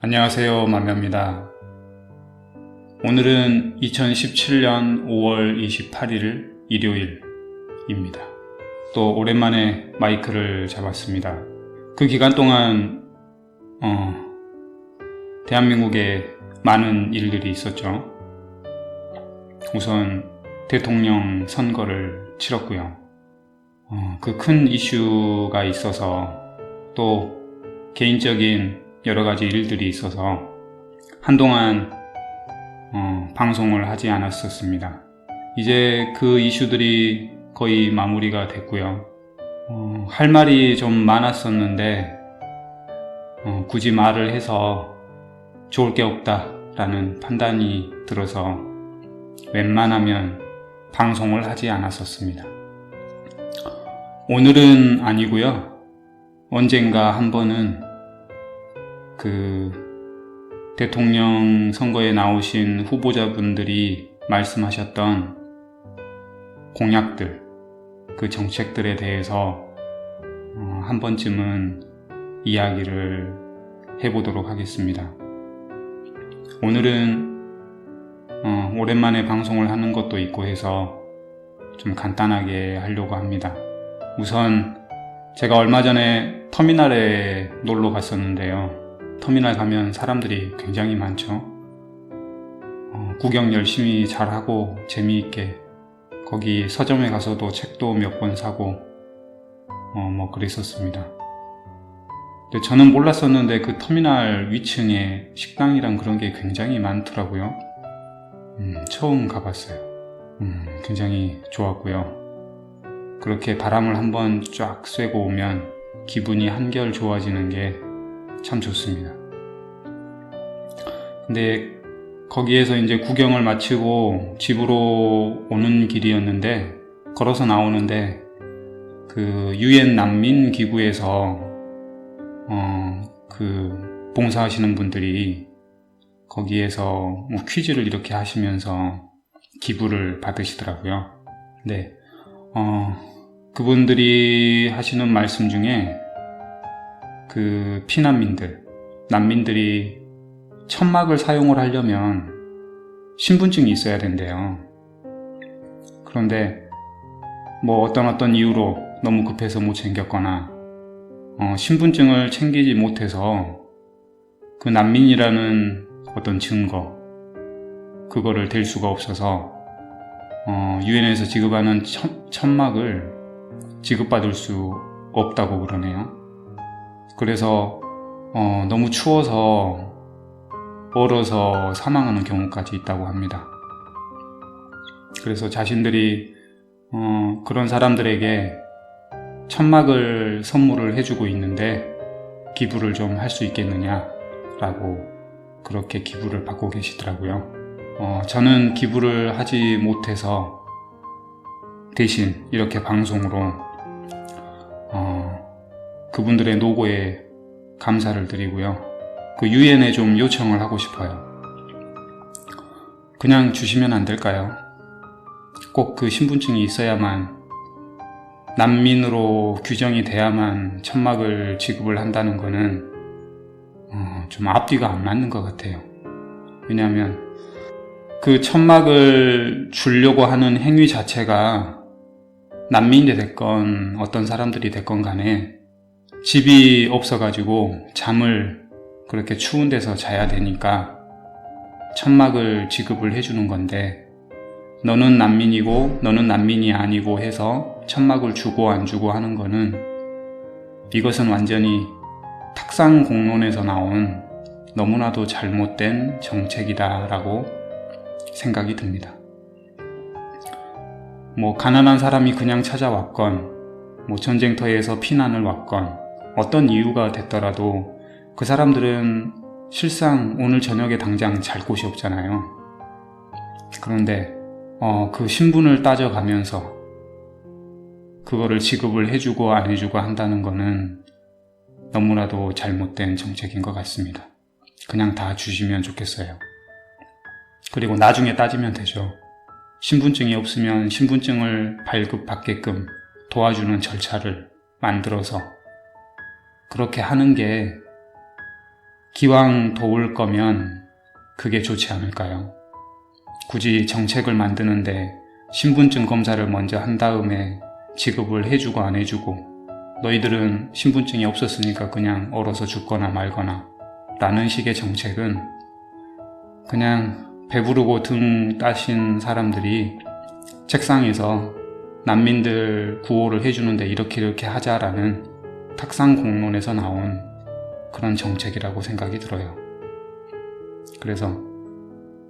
안녕하세요, 만명입니다. 오늘은 2017년 5월 28일 일요일입니다. 또 오랜만에 마이크를 잡았습니다. 그 기간 동안 대한민국에 많은 일들이 있었죠. 우선 대통령 선거를 치렀고요. 그 큰 이슈가 있어서 또 개인적인 여러가지 일들이 있어서 한동안 방송을 하지 않았었습니다. 이제 그 이슈들이 거의 마무리가 됐고요. 할 말이 좀 많았었는데 굳이 말을 해서 좋을 게 없다라는 판단이 들어서 웬만하면 방송을 하지 않았었습니다. 오늘은 아니고요. 언젠가 한 번은 그 대통령 선거에 나오신 후보자분들이 말씀하셨던 공약들, 그 정책들에 대해서 한 번쯤은 이야기를 해보도록 하겠습니다. 오늘은 오랜만에 방송을 하는 것도 있고 해서 좀 간단하게 하려고 합니다. 우선 제가 얼마 전에 터미널에 놀러 갔었는데요. 터미널 가면 사람들이 굉장히 많죠. 구경 열심히 잘하고 재미있게 거기 서점에 가서도 책도 몇 권 사고 그랬었습니다. 근데 저는 몰랐었는데 그 터미널 위층에 식당이랑 그런 게 굉장히 많더라고요. 처음 가봤어요. 굉장히 좋았고요. 그렇게 바람을 한번 쫙 쐬고 오면 기분이 한결 좋아지는 게 참 좋습니다. 근데 거기에서 이제 구경을 마치고 집으로 오는 길이었는데, 걸어서 나오는데 그 유엔 난민 기구에서 그 봉사하시는 분들이 거기에서 퀴즈를 이렇게 하시면서 기부를 받으시더라고요. 네, 그분들이 하시는 말씀 중에 그 피난민들, 난민들이 천막을 사용을 하려면 신분증이 있어야 된대요. 그런데 어떤 이유로 너무 급해서 못 챙겼거나 신분증을 챙기지 못해서 그 난민이라는 어떤 증거, 그거를 댈 수가 없어서 유엔에서 지급하는 천막을 지급받을 수 없다고 그러네요. 그래서 너무 추워서 얼어서 사망하는 경우까지 있다고 합니다. 그래서 자신들이 그런 사람들에게 천막을 선물을 해주고 있는데 기부를 좀 할 수 있겠느냐라고 그렇게 기부를 받고 계시더라고요. 저는 기부를 하지 못해서 대신 이렇게 방송으로 그분들의 노고에 감사를 드리고요. 그 유엔에 좀 요청을 하고 싶어요. 그냥 주시면 안 될까요? 꼭 그 신분증이 있어야만, 난민으로 규정이 돼야만 천막을 지급을 한다는 거는 좀 앞뒤가 안 맞는 것 같아요. 왜냐하면 그 천막을 주려고 하는 행위 자체가 난민이 됐건 어떤 사람들이 됐건 간에 집이 없어가지고 잠을 그렇게 추운 데서 자야 되니까 천막을 지급을 해주는 건데, 너는 난민이고 너는 난민이 아니고 해서 천막을 주고 안 주고 하는 거는, 이것은 완전히 탁상 공론에서 나온 너무나도 잘못된 정책이다 라고 생각이 듭니다. 가난한 사람이 그냥 찾아왔건 전쟁터에서 피난을 왔건 어떤 이유가 됐더라도 그 사람들은 실상 오늘 저녁에 당장 잘 곳이 없잖아요. 그런데 그 신분을 따져가면서 그거를 지급을 해주고 안 해주고 한다는 거는 너무나도 잘못된 정책인 것 같습니다. 그냥 다 주시면 좋겠어요. 그리고 나중에 따지면 되죠. 신분증이 없으면 신분증을 발급받게끔 도와주는 절차를 만들어서 그렇게 하는 게 기왕 도울 거면 그게 좋지 않을까요? 굳이 정책을 만드는데 신분증 검사를 먼저 한 다음에 지급을 해주고 안 해주고, 너희들은 신분증이 없었으니까 그냥 얼어서 죽거나 말거나 라는 식의 정책은 그냥 배부르고 등 따신 사람들이 책상에서 난민들 구호를 해주는데 이렇게 하자라는 탁상공론에서 나온 그런 정책이라고 생각이 들어요. 그래서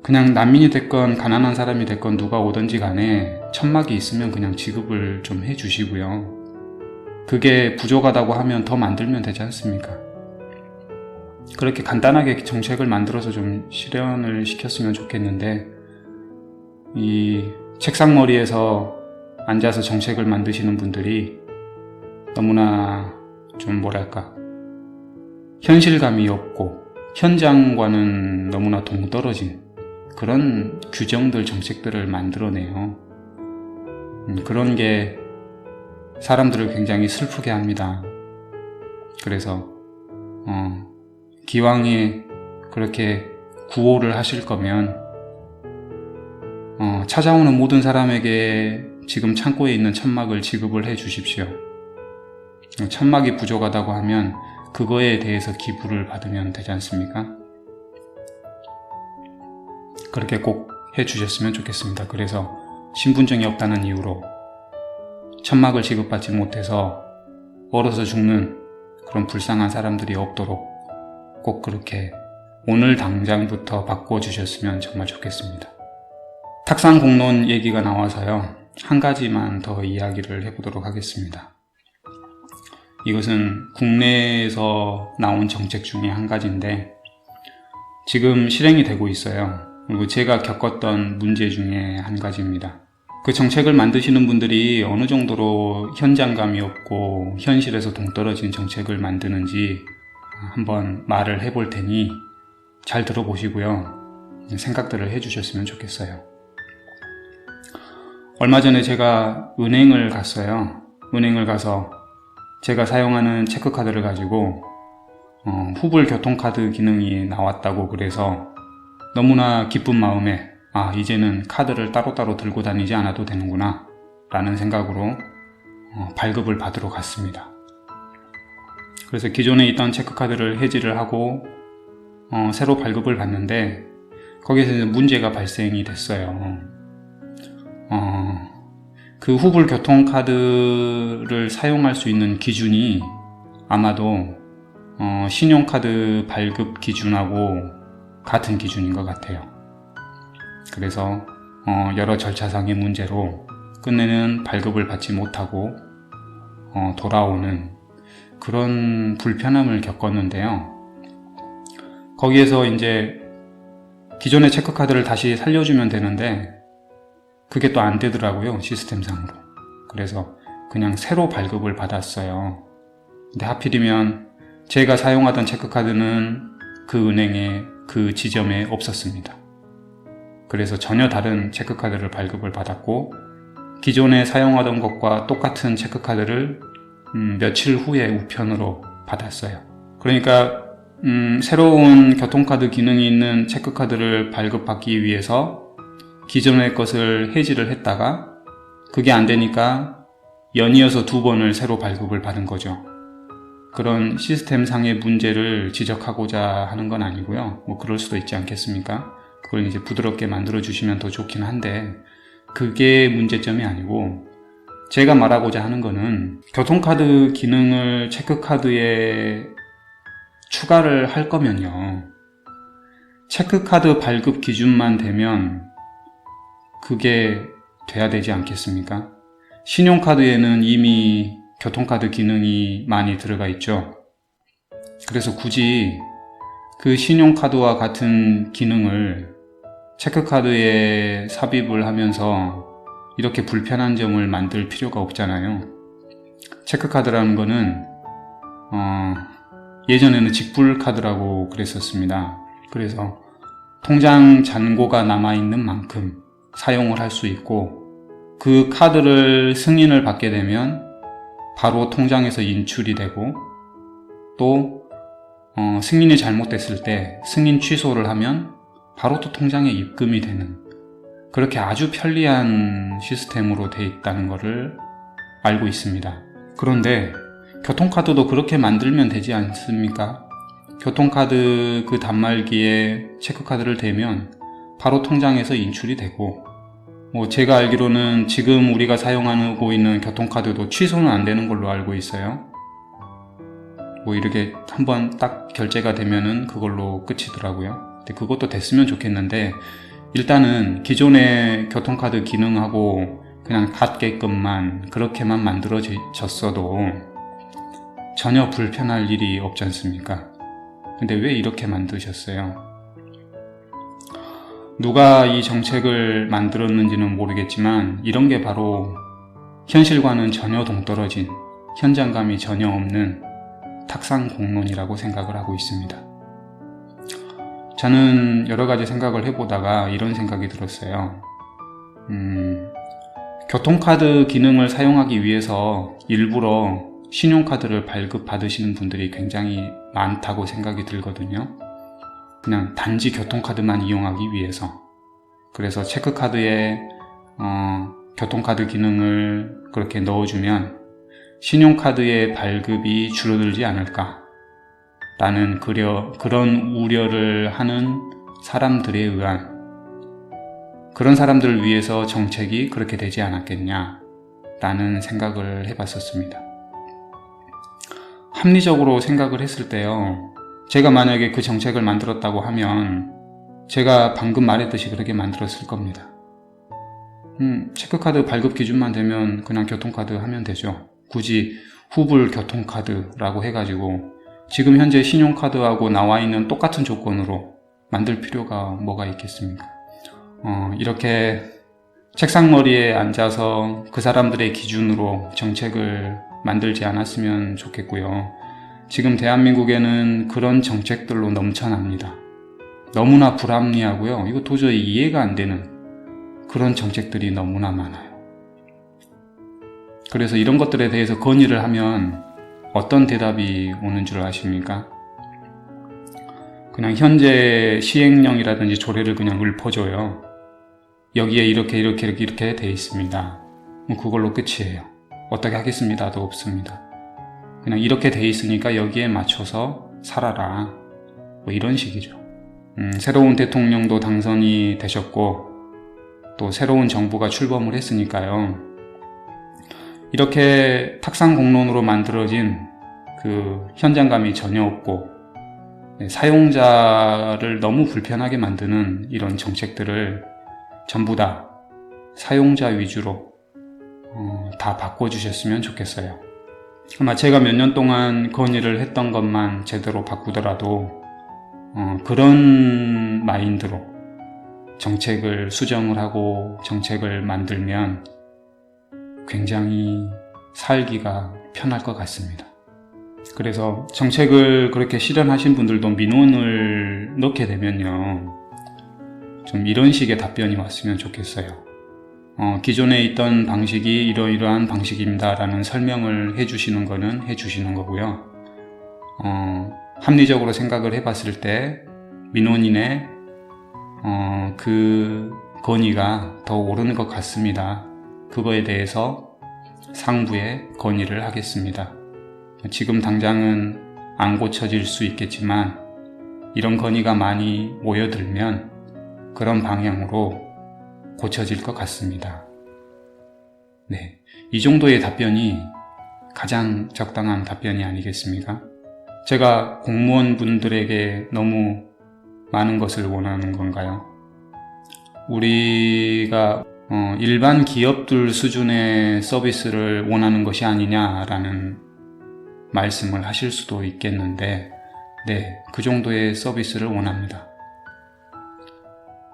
그냥 난민이 됐건 가난한 사람이 됐건 누가 오든지 간에 천막이 있으면 그냥 지급을 좀 해주시고요. 그게 부족하다고 하면 더 만들면 되지 않습니까? 그렇게 간단하게 정책을 만들어서 좀 실현을 시켰으면 좋겠는데, 이 책상머리에서 앉아서 정책을 만드시는 분들이 너무나 좀 뭐랄까, 현실감이 없고 현장과는 너무나 동떨어진 그런 규정들, 정책들을 만들어내요. 그런 게 사람들을 굉장히 슬프게 합니다. 그래서 기왕에 그렇게 구호를 하실 거면 찾아오는 모든 사람에게 지금 창고에 있는 천막을 지급을 해 주십시오. 천막이 부족하다고 하면 그거에 대해서 기부를 받으면 되지 않습니까? 그렇게 꼭 해주셨으면 좋겠습니다. 그래서 신분증이 없다는 이유로 천막을 지급받지 못해서 얼어서 죽는 그런 불쌍한 사람들이 없도록 꼭 그렇게 오늘 당장부터 바꿔주셨으면 정말 좋겠습니다. 탁상공론 얘기가 나와서요, 한 가지만 더 이야기를 해보도록 하겠습니다. 이것은 국내에서 나온 정책 중에 한 가지인데 지금 실행이 되고 있어요. 그리고 제가 겪었던 문제 중에 한 가지입니다. 그 정책을 만드시는 분들이 어느 정도로 현장감이 없고 현실에서 동떨어진 정책을 만드는지 한번 말을 해볼 테니 잘 들어보시고요, 생각들을 해주셨으면 좋겠어요. 얼마 전에 제가 은행을 갔어요. 은행을 가서 제가 사용하는 체크카드를 가지고 후불 교통카드 기능이 나왔다고 그래서 너무나 기쁜 마음에 이제는 카드를 따로따로 들고 다니지 않아도 되는구나 라는 생각으로 발급을 받으러 갔습니다. 그래서 기존에 있던 체크카드를 해지를 하고 새로 발급을 받는데 거기에서 이제 문제가 발생이 됐어요. 그 후불 교통카드를 사용할 수 있는 기준이 아마도 신용카드 발급 기준하고 같은 기준인 것 같아요. 그래서 여러 절차상의 문제로 끝내는 발급을 받지 못하고 돌아오는 그런 불편함을 겪었는데요. 거기에서 이제 기존의 체크카드를 다시 살려주면 되는데 그게 또 안 되더라고요, 시스템상으로. 그래서 그냥 새로 발급을 받았어요. 근데 하필이면 제가 사용하던 체크카드는 그 은행에, 그 지점에 없었습니다. 그래서 전혀 다른 체크카드를 발급을 받았고 기존에 사용하던 것과 똑같은 체크카드를 며칠 후에 우편으로 받았어요. 그러니까 새로운 교통카드 기능이 있는 체크카드를 발급받기 위해서 기존의 것을 해지를 했다가 그게 안 되니까 연이어서 2번을 새로 발급을 받은 거죠. 그런 시스템상의 문제를 지적하고자 하는 건 아니고요. 뭐 그럴 수도 있지 않겠습니까? 그걸 이제 부드럽게 만들어 주시면 더 좋긴 한데 그게 문제점이 아니고, 제가 말하고자 하는 거는 교통카드 기능을 체크카드에 추가를 할 거면요, 체크카드 발급 기준만 되면 그게 돼야 되지 않겠습니까? 신용카드에는 이미 교통카드 기능이 많이 들어가 있죠. 그래서 굳이 그 신용카드와 같은 기능을 체크카드에 삽입을 하면서 이렇게 불편한 점을 만들 필요가 없잖아요. 체크카드라는 거는 예전에는 직불카드라고 그랬었습니다. 그래서 통장 잔고가 남아있는 만큼 사용을 할 수 있고, 그 카드를 승인을 받게 되면 바로 통장에서 인출이 되고, 또 승인이 잘못됐을 때 승인 취소를 하면 바로 또 통장에 입금이 되는, 그렇게 아주 편리한 시스템으로 돼 있다는 것을 알고 있습니다. 그런데 교통카드도 그렇게 만들면 되지 않습니까? 교통카드 그 단말기에 체크카드를 대면 바로 통장에서 인출이 되고, 제가 알기로는 지금 우리가 사용하고 있는 교통카드도 취소는 안 되는 걸로 알고 있어요. 이렇게 한번 딱 결제가 되면은 그걸로 끝이더라고요. 근데 그것도 됐으면 좋겠는데, 일단은 기존의 교통카드 기능하고 그냥 같게끔만 그렇게만 만들어졌어도 전혀 불편할 일이 없지 않습니까? 근데 왜 이렇게 만드셨어요? 누가 이 정책을 만들었는지는 모르겠지만 이런 게 바로 현실과는 전혀 동떨어진, 현장감이 전혀 없는 탁상공론이라고 생각을 하고 있습니다. 저는 여러 가지 생각을 해보다가 이런 생각이 들었어요. 교통카드 기능을 사용하기 위해서 일부러 신용카드를 발급받으시는 분들이 굉장히 많다고 생각이 들거든요. 그냥 단지 교통카드만 이용하기 위해서. 그래서 체크카드에 교통카드 기능을 그렇게 넣어주면 신용카드의 발급이 줄어들지 않을까 라는 그런 우려를 하는 사람들에 의한, 그런 사람들을 위해서 정책이 그렇게 되지 않았겠냐 라는 생각을 해봤었습니다. 합리적으로 생각을 했을 때요, 제가 만약에 그 정책을 만들었다고 하면 제가 방금 말했듯이 그렇게 만들었을 겁니다. 체크카드 발급 기준만 되면 그냥 교통카드 하면 되죠. 굳이 후불 교통카드라고 해가지고 지금 현재 신용카드하고 나와 있는 똑같은 조건으로 만들 필요가 뭐가 있겠습니까? 이렇게 책상머리에 앉아서 그 사람들의 기준으로 정책을 만들지 않았으면 좋겠고요. 지금 대한민국에는 그런 정책들로 넘쳐납니다. 너무나 불합리하고요. 이거 도저히 이해가 안 되는 그런 정책들이 너무나 많아요. 그래서 이런 것들에 대해서 건의를 하면 어떤 대답이 오는 줄 아십니까? 그냥 현재 시행령이라든지 조례를 그냥 읊어줘요. 여기에 이렇게 돼 있습니다. 그걸로 끝이에요. 어떻게 하겠습니다도 없습니다. 그냥 이렇게 돼 있으니까 여기에 맞춰서 살아라, 이런 식이죠. 새로운 대통령도 당선이 되셨고 또 새로운 정부가 출범을 했으니까요, 이렇게 탁상공론으로 만들어진 그 현장감이 전혀 없고 사용자를 너무 불편하게 만드는 이런 정책들을 전부 다 사용자 위주로 다 바꿔주셨으면 좋겠어요. 아마 제가 몇 년 동안 건의를 했던 것만 제대로 바꾸더라도 그런 마인드로 정책을 수정을 하고 정책을 만들면 굉장히 살기가 편할 것 같습니다. 그래서 정책을 그렇게 실현하신 분들도 민원을 넣게 되면요, 좀 이런 식의 답변이 왔으면 좋겠어요. 기존에 있던 방식이 이러이러한 방식입니다 라는 설명을 해주시는 거는 해주시는 거고요. 합리적으로 생각을 해봤을 때 민원인의 그 건의가 더 옳은 것 같습니다. 그거에 대해서 상부에 건의를 하겠습니다. 지금 당장은 안 고쳐질 수 있겠지만 이런 건의가 많이 모여들면 그런 방향으로 고쳐질 것 같습니다. 네, 이 정도의 답변이 가장 적당한 답변이 아니겠습니까? 제가 공무원분들에게 너무 많은 것을 원하는 건가요? 우리가 일반 기업들 수준의 서비스를 원하는 것이 아니냐라는 말씀을 하실 수도 있겠는데, 네, 그 정도의 서비스를 원합니다.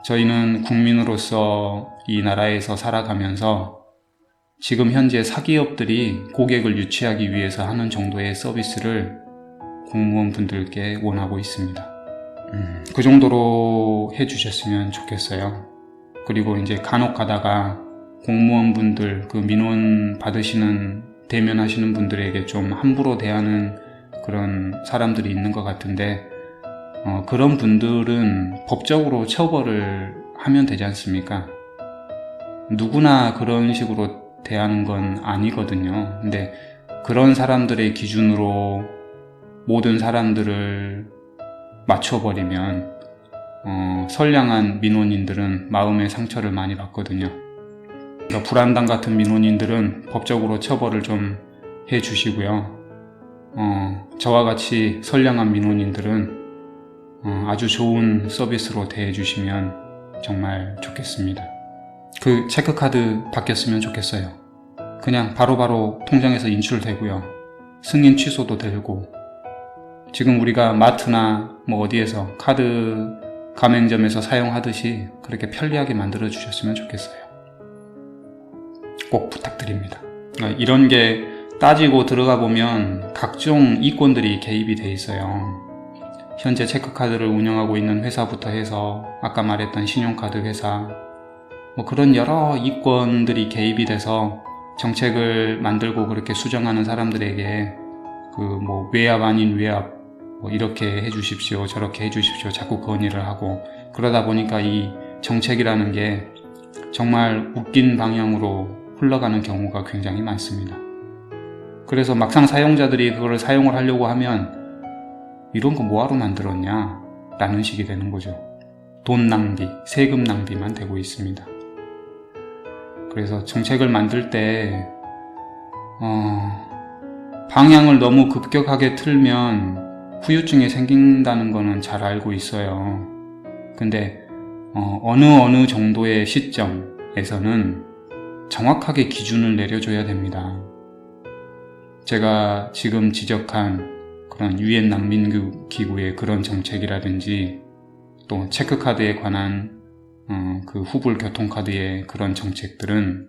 저희는 국민으로서 이 나라에서 살아가면서 지금 현재 사기업들이 고객을 유치하기 위해서 하는 정도의 서비스를 공무원분들께 원하고 있습니다. 그 정도로 해주셨으면 좋겠어요. 그리고 이제 간혹 가다가 공무원분들, 그 민원 받으시는, 대면하시는 분들에게 좀 함부로 대하는 그런 사람들이 있는 것 같은데 그런 분들은 법적으로 처벌을 하면 되지 않습니까? 누구나 그런 식으로 대하는 건 아니거든요. 근데 그런 사람들의 기준으로 모든 사람들을 맞춰버리면 선량한 민원인들은 마음의 상처를 많이 받거든요. 그러니까 불안당 같은 민원인들은 법적으로 처벌을 좀 해주시고요. 저와 같이 선량한 민원인들은 아주 좋은 서비스로 대해주시면 정말 좋겠습니다. 그 체크카드 바뀌었으면 좋겠어요. 그냥 바로바로 통장에서 인출되고요. 승인 취소도 되고, 지금 우리가 마트나 뭐 어디에서 카드 가맹점에서 사용하듯이 그렇게 편리하게 만들어 주셨으면 좋겠어요. 꼭 부탁드립니다. 이런 게 따지고 들어가 보면 각종 이권들이 개입이 돼 있어요. 현재 체크카드를 운영하고 있는 회사부터 해서 아까 말했던 신용카드 회사, 뭐 그런 여러 이권들이 개입이 돼서 정책을 만들고 그렇게 수정하는 사람들에게 그 뭐 외압 아닌 외압, 뭐 이렇게 해주십시오, 저렇게 해주십시오 자꾸 건의를 하고, 그러다 보니까 이 정책이라는 게 정말 웃긴 방향으로 흘러가는 경우가 굉장히 많습니다. 그래서 막상 사용자들이 그걸 사용을 하려고 하면 이런 거 뭐하러 만들었냐 라는 식이 되는 거죠. 돈 낭비, 세금 낭비만 되고 있습니다. 그래서 정책을 만들 때 방향을 너무 급격하게 틀면 후유증이 생긴다는 거는 잘 알고 있어요. 근데 어느 정도의 시점에서는 정확하게 기준을 내려줘야 됩니다. 제가 지금 지적한 그런 유엔 난민기구의 그런 정책이라든지 또 체크카드에 관한 그 후불 교통카드의 그런 정책들은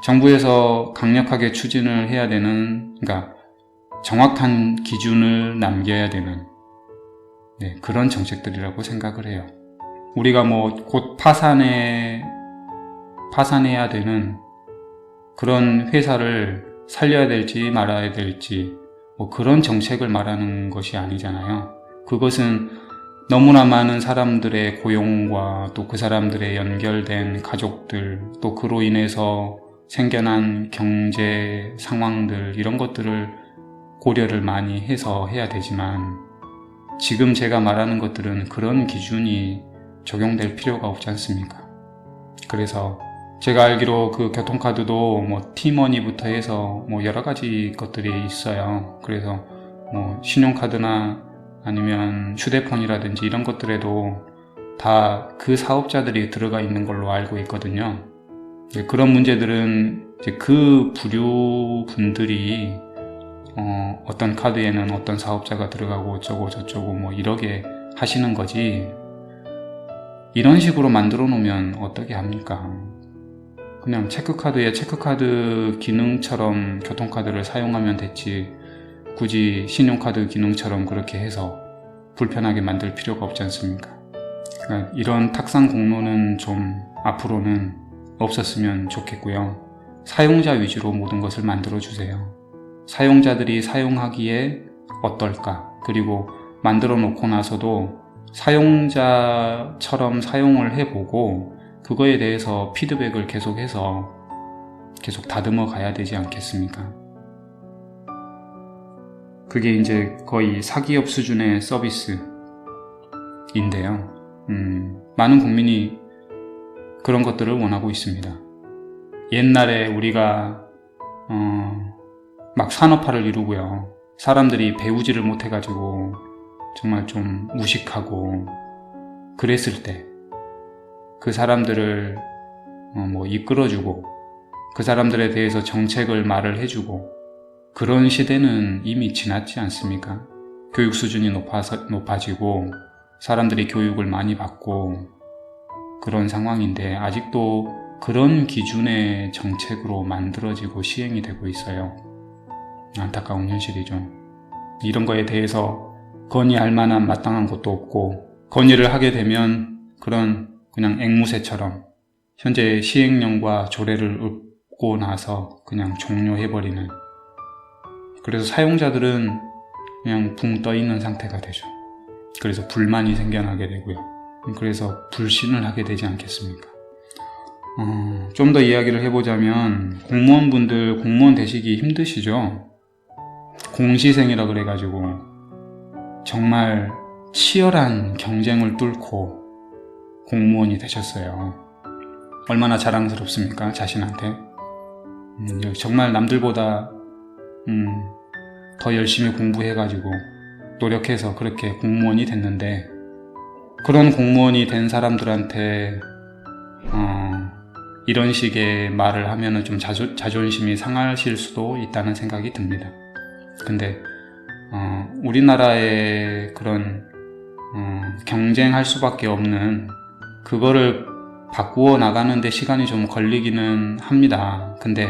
정부에서 강력하게 추진을 해야 되는, 그러니까 정확한 기준을 남겨야 되는 그런 정책들이라고 생각을 해요. 우리가 뭐 곧 파산해야 되는 그런 회사를 살려야 될지 말아야 될지 뭐 그런 정책을 말하는 것이 아니잖아요. 그것은 너무나 많은 사람들의 고용과 또 그 사람들의 연결된 가족들, 또 그로 인해서 생겨난 경제 상황들, 이런 것들을 고려를 많이 해서 해야 되지만, 지금 제가 말하는 것들은 그런 기준이 적용될 필요가 없지 않습니까? 그래서 제가 알기로 그 교통카드도 뭐 티머니부터 해서 뭐 여러 가지 것들이 있어요. 그래서 뭐 신용카드나 아니면 휴대폰이라든지 이런 것들에도 다 그 사업자들이 들어가 있는 걸로 알고 있거든요. 그런 문제들은 이제 그 부류 분들이 어떤 카드에는 어떤 사업자가 들어가고 어쩌고 저쩌고 뭐 이러게 하시는 거지, 이런 식으로 만들어 놓으면 어떻게 합니까? 그냥 체크카드에 체크카드 기능처럼 교통카드를 사용하면 됐지, 굳이 신용카드 기능처럼 그렇게 해서 불편하게 만들 필요가 없지 않습니까? 그러니까 이런 탁상 공로는 좀 앞으로는 없었으면 좋겠고요. 사용자 위주로 모든 것을 만들어 주세요. 사용자들이 사용하기에 어떨까? 그리고 만들어 놓고 나서도 사용자처럼 사용을 해보고 그거에 대해서 피드백을 계속해서 계속 다듬어 가야 되지 않겠습니까? 그게 이제 거의 사기업 수준의 서비스인데요. 많은 국민이 그런 것들을 원하고 있습니다. 옛날에 우리가 막 산업화를 이루고요, 사람들이 배우지를 못해가지고 정말 좀 무식하고 그랬을 때 그 사람들을 뭐 이끌어주고 그 사람들에 대해서 정책을 말을 해주고, 그런 시대는 이미 지났지 않습니까? 교육 수준이 높아지고 사람들이 교육을 많이 받고 그런 상황인데 아직도 그런 기준의 정책으로 만들어지고 시행이 되고 있어요. 안타까운 현실이죠. 이런 거에 대해서 건의할 만한 마땅한 것도 없고, 건의를 하게 되면 그냥 앵무새처럼 현재 시행령과 조례를 읊고 나서 그냥 종료해버리는, 그래서 사용자들은 그냥 붕 떠 있는 상태가 되죠. 그래서 불만이 생겨나게 되고요. 그래서 불신을 하게 되지 않겠습니까? 좀 더 이야기를 해보자면 공무원분들 공무원 되시기 힘드시죠? 공시생이라 그래가지고 정말 치열한 경쟁을 뚫고 공무원이 되셨어요. 얼마나 자랑스럽습니까? 자신한테. 정말 남들보다 더 열심히 공부해가지고 노력해서 그렇게 공무원이 됐는데, 그런 공무원이 된 사람들한테 이런 식의 말을 하면은 좀 자존심이 상하실 수도 있다는 생각이 듭니다. 근데 우리나라의 그런 경쟁할 수밖에 없는 그거를 바꾸어 나가는데 시간이 좀 걸리기는 합니다. 근데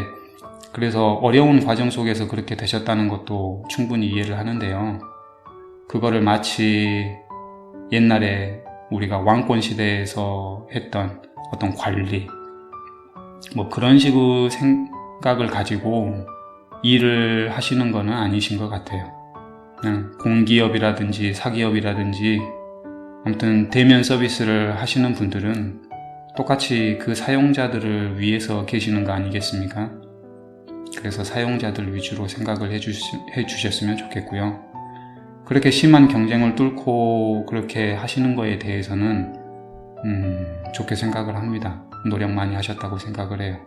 그래서 어려운 과정 속에서 그렇게 되셨다는 것도 충분히 이해를 하는데요. 그거를 마치 옛날에 우리가 왕권 시대에서 했던 어떤 관리, 뭐 그런 식으로 생각을 가지고 일을 하시는 거는 아니신 것 같아요. 그냥 공기업이라든지 사기업이라든지 아무튼 대면 서비스를 하시는 분들은 똑같이 그 사용자들을 위해서 계시는 거 아니겠습니까? 그래서 사용자들 위주로 생각을 해주셨으면 좋겠고요. 그렇게 심한 경쟁을 뚫고 그렇게 하시는 거에 대해서는 좋게 생각을 합니다. 노력 많이 하셨다고 생각을 해요.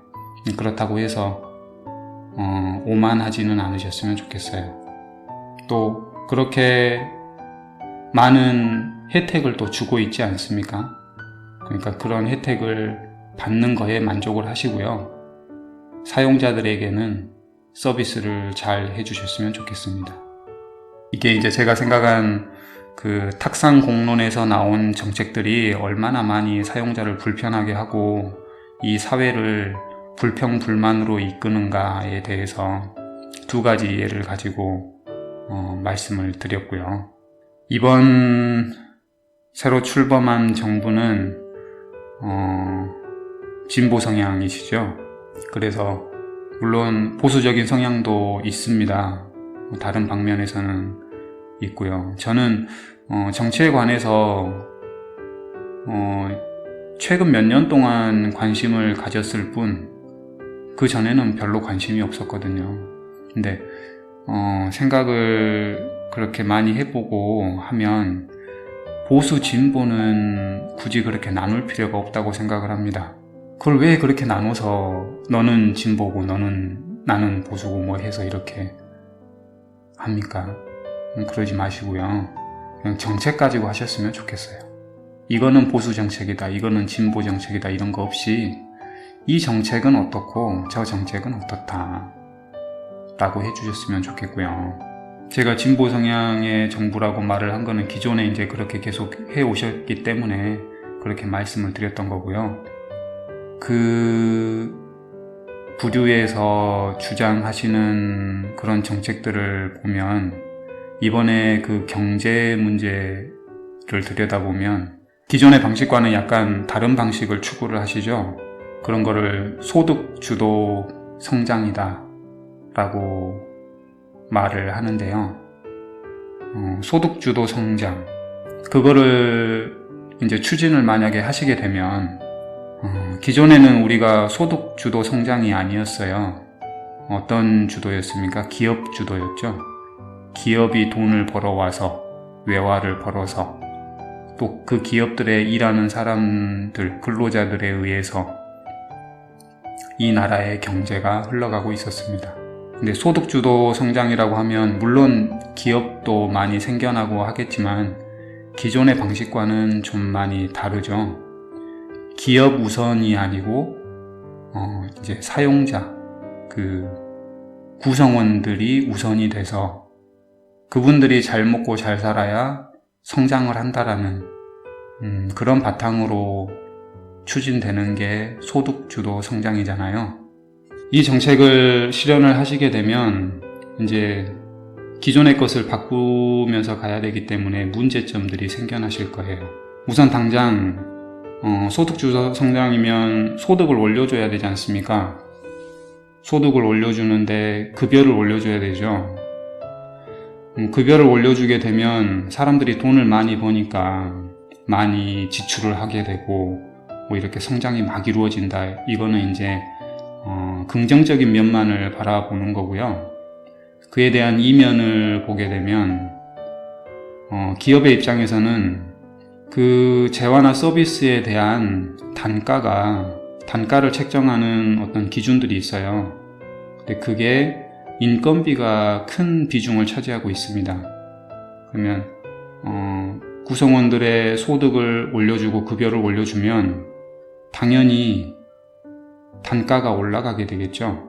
그렇다고 해서 오만하지는 않으셨으면 좋겠어요. 또 그렇게 많은 혜택을 또 주고 있지 않습니까? 그러니까 그런 혜택을 받는 거에 만족을 하시고요. 사용자들에게는 서비스를 잘 해주셨으면 좋겠습니다. 이게 이제 제가 생각한 그 탁상 공론에서 나온 정책들이 얼마나 많이 사용자를 불편하게 하고 이 사회를 불평불만으로 이끄는가에 대해서 두 가지 예를 가지고 말씀을 드렸고요. 이번 새로 출범한 정부는 진보 성향이시죠. 그래서 물론 보수적인 성향도 있습니다. 다른 방면에서는 있고요. 저는 정치에 관해서 최근 몇 년 동안 관심을 가졌을 뿐 그 전에는 별로 관심이 없었거든요. 근데 생각을 그렇게 많이 해보고 하면 보수 진보는 굳이 그렇게 나눌 필요가 없다고 생각을 합니다. 그걸 왜 그렇게 나눠서 너는 진보고 나는 보수고 뭐 해서 이렇게 합니까? 그러지 마시고요. 그냥 정책 가지고 하셨으면 좋겠어요. 이거는 보수 정책이다, 이거는 진보 정책이다 이런 거 없이 이 정책은 어떻고 저 정책은 어떻다 라고 해주셨으면 좋겠고요. 제가 진보 성향의 정부라고 말을 한 거는 기존에 이제 그렇게 계속 해오셨기 때문에 그렇게 말씀을 드렸던 거고요. 그 부류에서 주장하시는 그런 정책들을 보면 이번에 그 경제 문제를 들여다보면 기존의 방식과는 약간 다른 방식을 추구를 하시죠. 그런 거를 소득주도 성장이다 라고 말을 하는데요. 소득주도 성장, 그거를 이제 추진을 만약에 하시게 되면 기존에는 우리가 소득주도 성장이 아니었어요. 어떤 주도였습니까? 기업 주도였죠. 기업이 돈을 벌어와서 외화를 벌어서 또 그 기업들에 일하는 사람들, 근로자들에 의해서 이 나라의 경제가 흘러가고 있었습니다. 근데 소득주도 성장이라고 하면 물론 기업도 많이 생겨나고 하겠지만 기존의 방식과는 좀 많이 다르죠. 기업 우선이 아니고 이제 사용자, 그 구성원들이 우선이 돼서 그분들이 잘 먹고 잘 살아야 성장을 한다라는 그런 바탕으로 추진되는 게 소득주도 성장이잖아요. 이 정책을 실현을 하시게 되면 이제 기존의 것을 바꾸면서 가야 되기 때문에 문제점들이 생겨나실 거예요. 우선 당장 소득주도 성장이면 소득을 올려줘야 되지 않습니까? 소득을 올려주는데 급여를 올려줘야 되죠. 급여를 올려주게 되면 사람들이 돈을 많이 버니까 많이 지출을 하게 되고 뭐 이렇게 성장이 막 이루어진다. 이거는 이제 긍정적인 면만을 바라보는 거고요. 그에 대한 이면을 보게 되면 기업의 입장에서는 그 재화나 서비스에 대한 단가를 책정하는 어떤 기준들이 있어요. 근데 그게 인건비가 큰 비중을 차지하고 있습니다. 그러면 구성원들의 소득을 올려주고 급여를 올려주면 당연히 단가가 올라가게 되겠죠.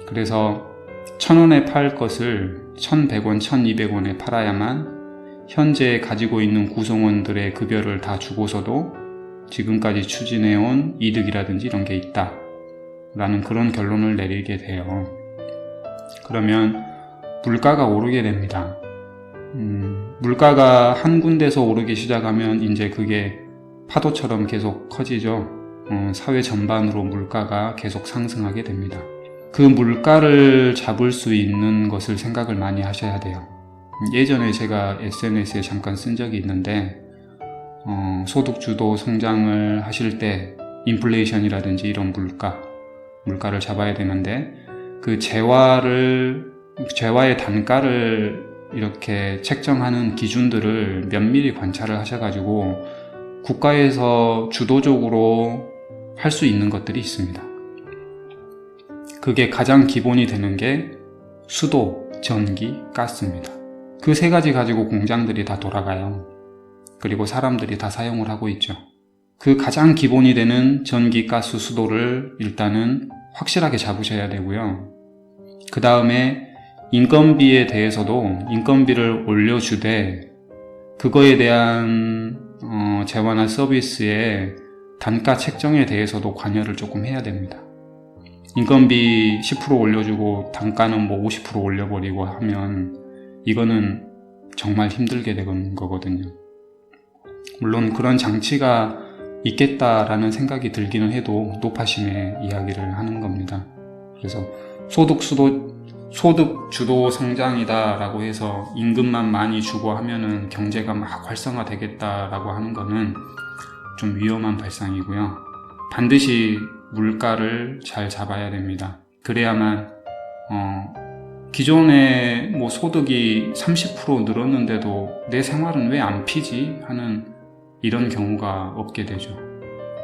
그래서 1,000원에 팔 것을 1,100원, 1,200원에 팔아야만 현재 가지고 있는 구성원들의 급여를 다 주고서도 지금까지 추진해온 이득이라든지 이런 게 있다 라는 그런 결론을 내리게 돼요. 그러면 물가가 오르게 됩니다. 물가가 한 군데서 오르기 시작하면 이제 그게 파도처럼 계속 커지죠. 사회 전반으로 물가가 계속 상승하게 됩니다. 그 물가를 잡을 수 있는 것을 생각을 많이 하셔야 돼요. 예전에 제가 SNS에 잠깐 쓴 적이 있는데 소득주도 성장을 하실 때 인플레이션이라든지 이런 물가를 잡아야 되는데 그 재화의 단가를 이렇게 책정하는 기준들을 면밀히 관찰을 하셔가지고 국가에서 주도적으로 할 수 있는 것들이 있습니다. 그게 가장 기본이 되는 게 수도, 전기, 가스입니다. 그 세 가지 가지고 공장들이 다 돌아가요. 그리고 사람들이 다 사용을 하고 있죠. 그 가장 기본이 되는 전기, 가스, 수도를 일단은 확실하게 잡으셔야 되고요. 그 다음에 인건비에 대해서도 인건비를 올려주되 그거에 대한 재화나 서비스의 단가 책정에 대해서도 관여를 조금 해야 됩니다. 인건비 10% 올려주고 단가는 뭐 50% 올려버리고 하면 이거는 정말 힘들게 되는 거거든요. 물론 그런 장치가 있겠다라는 생각이 들기는 해도 노파심의 이야기를 하는 겁니다. 그래서 소득 주도 성장이다 라고 해서 임금만 많이 주고 하면은 경제가 막 활성화 되겠다라고 하는 거는 좀 위험한 발상이고요. 반드시 물가를 잘 잡아야 됩니다. 그래야만 기존에 뭐 소득이 30% 늘었는데도 내 생활은 왜 안 피지? 하는 이런 경우가 없게 되죠.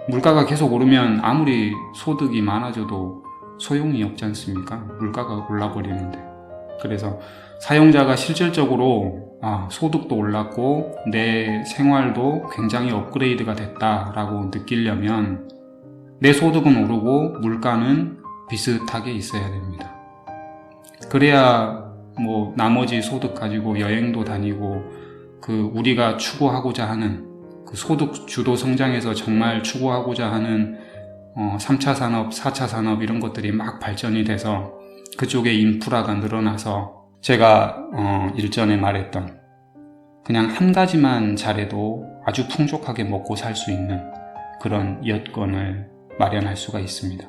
물가가 계속 오르면 아무리 소득이 많아져도 소용이 없지 않습니까? 물가가 올라버리는데. 그래서 사용자가 실질적으로 소득도 올랐고 내 생활도 굉장히 업그레이드가 됐다라고 느끼려면 내 소득은 오르고 물가는 비슷하게 있어야 됩니다. 그래야 뭐 나머지 소득 가지고 여행도 다니고 그 우리가 추구하고자 하는 그 소득 주도 성장에서 정말 추구하고자 하는 3차 산업, 4차 산업 이런 것들이 막 발전이 돼서 그쪽에 인프라가 늘어나서 제가 일전에 말했던 그냥 한 가지만 잘해도 아주 풍족하게 먹고 살 수 있는 그런 여건을 마련할 수가 있습니다.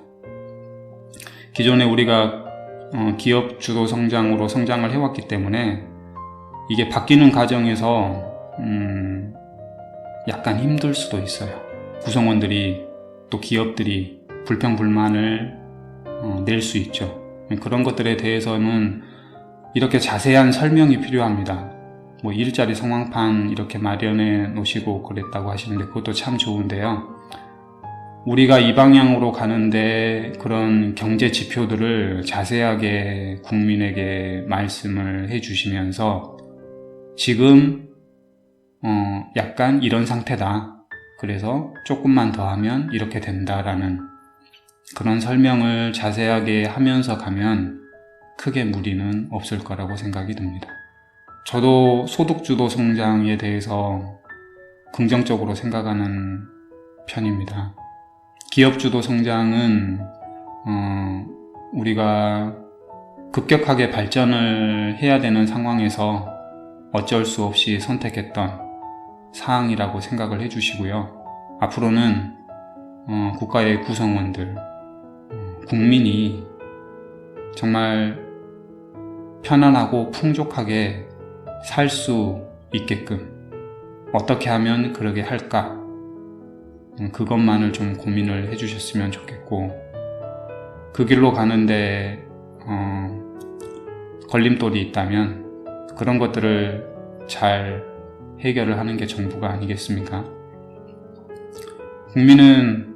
기존에 우리가 기업 주도 성장으로 성장을 해왔기 때문에 이게 바뀌는 과정에서 약간 힘들 수도 있어요. 구성원들이 또 기업들이 불평불만을 낼 수 있죠. 그런 것들에 대해서는 이렇게 자세한 설명이 필요합니다. 뭐 일자리 상황판 이렇게 마련해 놓으시고 그랬다고 하시는데 그것도 참 좋은데요. 우리가 이 방향으로 가는데 그런 경제 지표들을 자세하게 국민에게 말씀을 해 주시면서 지금 약간 이런 상태다. 그래서 조금만 더 하면 이렇게 된다라는 그런 설명을 자세하게 하면서 가면 크게 무리는 없을 거라고 생각이 듭니다. 저도 소득주도 성장에 대해서 긍정적으로 생각하는 편입니다. 기업주도 성장은 우리가 급격하게 발전을 해야 되는 상황에서 어쩔 수 없이 선택했던 사항이라고 생각을 해주시고요. 앞으로는 국가의 구성원들, 국민이 정말 편안하고 풍족하게 살 수 있게끔 어떻게 하면 그러게 할까? 그것만을 좀 고민을 해주셨으면 좋겠고, 그 길로 가는데 걸림돌이 있다면 그런 것들을 잘 해결을 하는 게 정부가 아니겠습니까? 국민은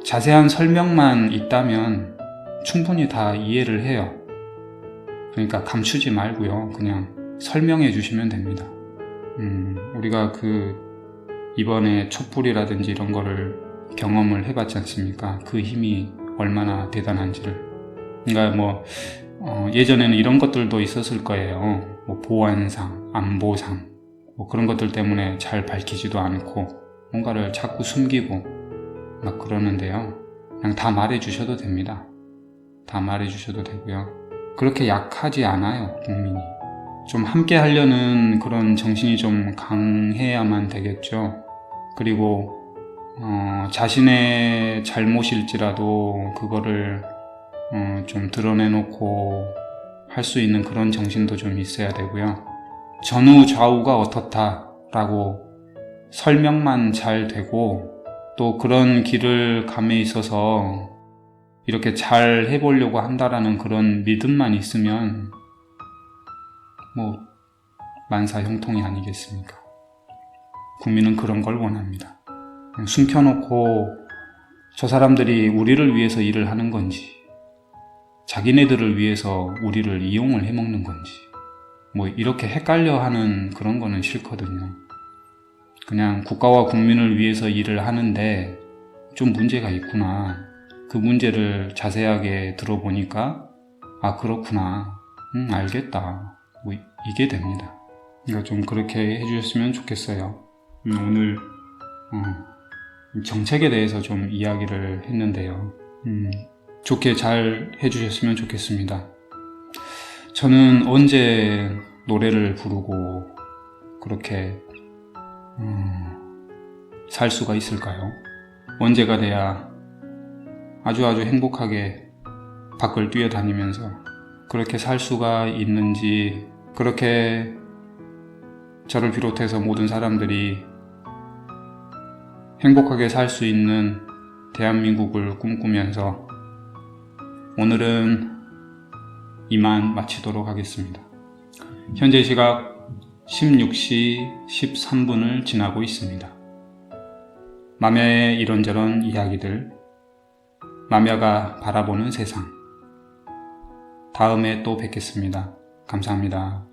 자세한 설명만 있다면 충분히 다 이해를 해요. 그러니까 감추지 말고요. 그냥 설명해 주시면 됩니다. 우리가 이번에 촛불이라든지 이런 거를 경험을 해봤지 않습니까? 그 힘이 얼마나 대단한지를. 그러니까 예전에는 이런 것들도 있었을 거예요. 보안상, 안보상, 그런 것들 때문에 잘 밝히지도 않고 뭔가를 자꾸 숨기고 막 그러는데요. 그냥 다 말해 주셔도 됩니다. 다 말해 주셔도 되고요. 그렇게 약하지 않아요, 국민이. 좀 함께 하려는 그런 정신이 좀 강해야만 되겠죠. 그리고 자신의 잘못일지라도 그거를 좀 드러내놓고 할 수 있는 그런 정신도 좀 있어야 되고요. 전후 좌우가 어떻다라고 설명만 잘 되고, 또 그런 길을 감에 있어서 이렇게 잘 해보려고 한다라는 그런 믿음만 있으면 만사형통이 아니겠습니까? 국민은 그런 걸 원합니다. 숨겨놓고 저 사람들이 우리를 위해서 일을 하는 건지, 자기네들을 위해서 우리를 이용을 해먹는 건지, 이렇게 헷갈려 하는 그런 거는 싫거든요. 그냥 국가와 국민을 위해서 일을 하는데 좀 문제가 있구나. 그 문제를 자세하게 들어보니까 그렇구나. 알겠다. 이게 됩니다. 그러니까 좀 그렇게 해주셨으면 좋겠어요. 오늘 정책에 대해서 좀 이야기를 했는데요. 좋게 잘 해주셨으면 좋겠습니다. 저는 언제 노래를 부르고 그렇게 살 수가 있을까요? 언제가 돼야 아주 행복하게 밖을 뛰어다니면서 그렇게 살 수가 있는지, 그렇게 저를 비롯해서 모든 사람들이 행복하게 살 수 있는 대한민국을 꿈꾸면서 오늘은 이만 마치도록 하겠습니다. 현재 시각 16시 13분을 지나고 있습니다. 마미아의 이런저런 이야기들, 마미아가 바라보는 세상. 다음에 또 뵙겠습니다. 감사합니다.